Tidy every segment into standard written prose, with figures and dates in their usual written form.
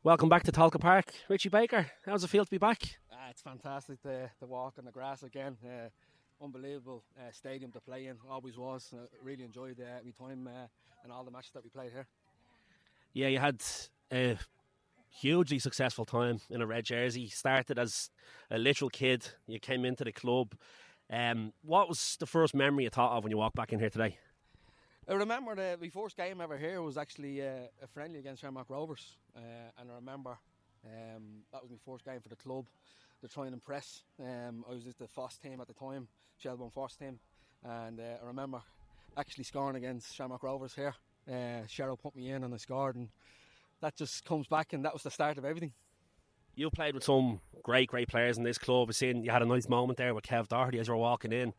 Welcome back to Tolka Park. Richie Baker, how's it feel to be back? It's fantastic the walk on the grass again. Unbelievable stadium to play in. Always was. Really enjoyed my time and all the matches that we played here. Yeah, you had a hugely successful time in a red jersey. Started as a literal kid. You came into the club. What was the first memory you thought of when you walked back in here today? I remember my first game ever here was actually a friendly against Shamrock Rovers. And I remember that was my first game for the club to try and impress. I was just the first team at the time, Shelbourne first team. And I remember actually scoring against Shamrock Rovers here. Cheryl put me in and I scored, and that just comes back, and that was the start of everything. You played with some great players in this club. I've seen you had a nice moment there with Kev Doherty as you were walking in.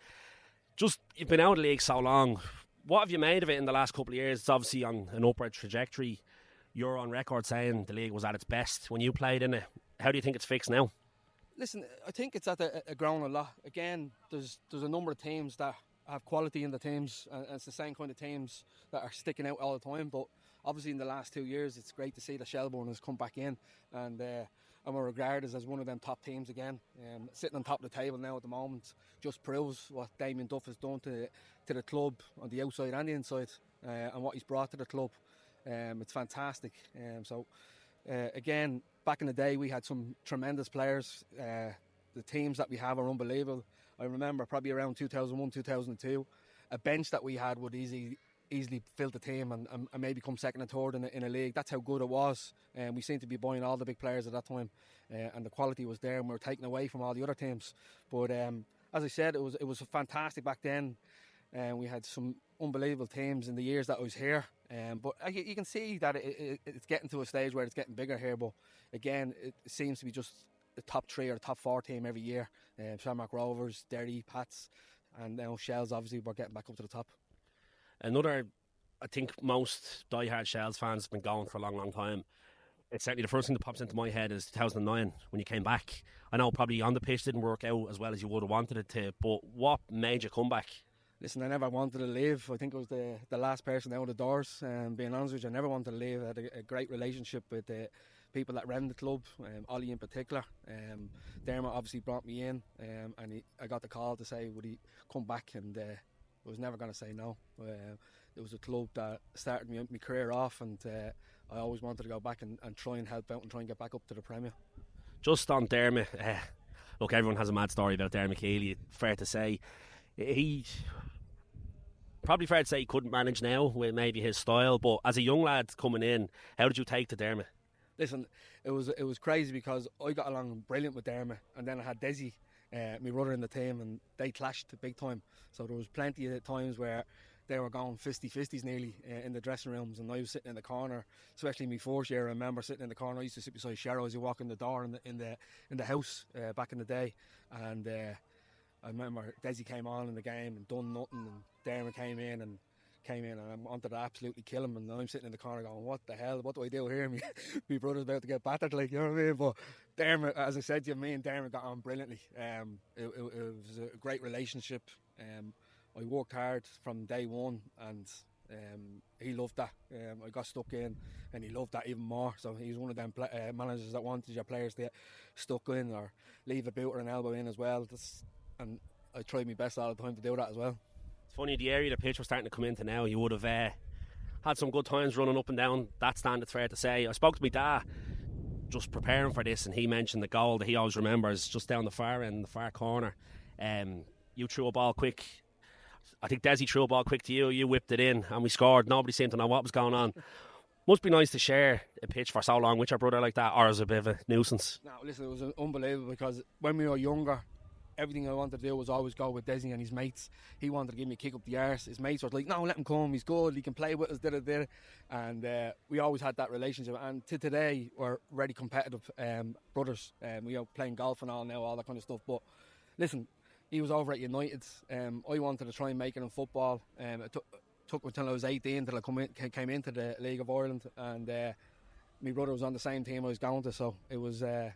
You've been out of the league so long. What have you made of it in the last couple of years? It's obviously on an upward trajectory. You're on record saying the league was at its best when you played in it. How do you think it's fixed now? Listen, I think it's at a ground a lot. Again, there's a number of teams that have quality in the teams, and it's the same kind of teams that are sticking out all the time. But obviously, in the last 2 years, it's great to see that Shelbourne has come back in, and I'm regarded as one of them top teams again. Sitting on top of the table now at the moment just proves what Damien Duff has done to the club on the outside and the inside, and what he's brought to the club. It's fantastic. Again, back in the day, we had some tremendous players. The teams that we have are unbelievable. I remember probably around 2001, 2002, a bench that we had would easily fill the team and maybe come second or third in a league. That's how good it was. We seemed to be buying all the big players at that time, and the quality was there, and we were taken away from all the other teams. But as I said, it was fantastic back then. We had some unbelievable teams in the years that I was here. But you can see that it's getting to a stage where it's getting bigger here. But again, it seems to be just the top 3 or the top 4 team every year. Shamrock Rovers, Derry, Pats, and now Shels. Obviously, we're getting back up to the top. Another, I think most diehard Shels fans have been going for a long time. It's certainly the first thing that pops into my head is 2009 when you came back. I know probably on the pitch didn't work out as well as you would have wanted it to, but what made you come back? Listen, I never wanted to leave. I think I was the last person out of the doors. Being honest with you, I never wanted to leave. I had a great relationship with the people that ran the club, Ollie in particular. Dermot obviously brought me in, and I got the call to say would he come back, and I was never going to say no. It was a club that started my career off, and I always wanted to go back and try and help out and try and get back up to the Premier. Just on Dermot, look, everyone has a mad story about Dermot Keeley, fair to say. Probably fair to say he couldn't manage now with maybe his style, but as a young lad coming in, how did you take to Dermot? Listen, it was crazy because I got along brilliant with Dermot, and then I had Desi, my brother in the team, and they clashed big time. So there was plenty of times where they were going fisties nearly in the dressing rooms, and I was sitting in the corner, especially my first year. I remember sitting in the corner. I used to sit beside Cheryl as you walk in the door in the house back in the day, and I remember Desi came on in the game and done nothing, and Dermot came in and I wanted to absolutely kill him, and I'm sitting in the corner going, what the hell, what do I do here? My brother's about to get battered, like, you know what I mean? But Dermot, as I said to you, me and Dermot got on brilliantly. It was a great relationship. I worked hard from day one, and he loved that. I got stuck in, and he loved that even more. So he's one of them managers that wanted your players to get stuck in or leave a boot or an elbow in as well. And I tried my best all the time to do that as well. It's funny, the area the pitch was starting to come into now, you would have had some good times running up and down that stand, it's fair to say. I spoke to my dad just preparing for this, and he mentioned the goal that he always remembers just down the far end, the far corner. You threw a ball quick. I think Desi threw a ball quick to you. You whipped it in, and we scored. Nobody seemed to know what was going on. Must be nice to share a pitch for so long with your brother like that, or is it a bit of a nuisance? No, listen, it was unbelievable because when we were younger, everything I wanted to do was always go with Desi and his mates. He wanted to give me a kick up the arse. His mates were like, no, let him come, he's good, he can play with us, and we always had that relationship. And to today, we're very competitive brothers. We are playing golf and all now, all that kind of stuff. But listen, he was over at United. I wanted to try and make it in football. It took until I was 18 until I came into the League of Ireland, and my brother was on the same team I was going to, so it was a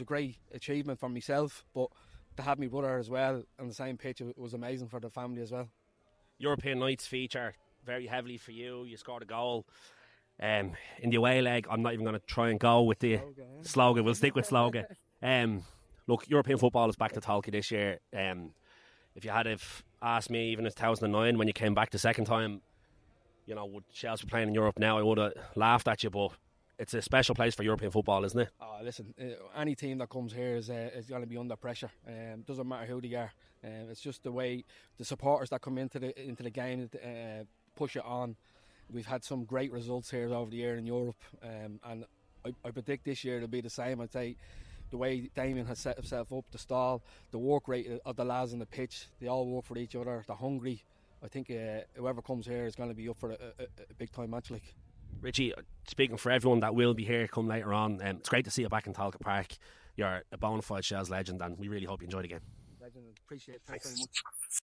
great achievement for myself, but to have my brother as well on the same pitch, it was amazing for the family as well. European nights feature very heavily for you. You scored a goal. In the away leg, I'm not even going to try and go with the Sloga. We'll stick with Sloga. Look, European football is back to Tolka this year. If you had asked me, even in 2009, when you came back the second time, you know, would Shels be playing in Europe now, I would have laughed at you, but it's a special place for European football, isn't it? Oh, listen, any team that comes here is going to be under pressure. Doesn't matter who they are. It's just the way the supporters that come into the game push it on. We've had some great results here over the year in Europe, and I predict this year it'll be the same. I'd say the way Damien has set himself up, the stall, the work rate of the lads on the pitch, they all work for each other, they're hungry. I think whoever comes here is going to be up for a big time match. Like Richie, speaking for everyone that will be here come later on, it's great to see you back in Tolka Park. You're a bona fide Shels legend, and we really hope you enjoy the game. Legend, appreciate it. Thanks very much.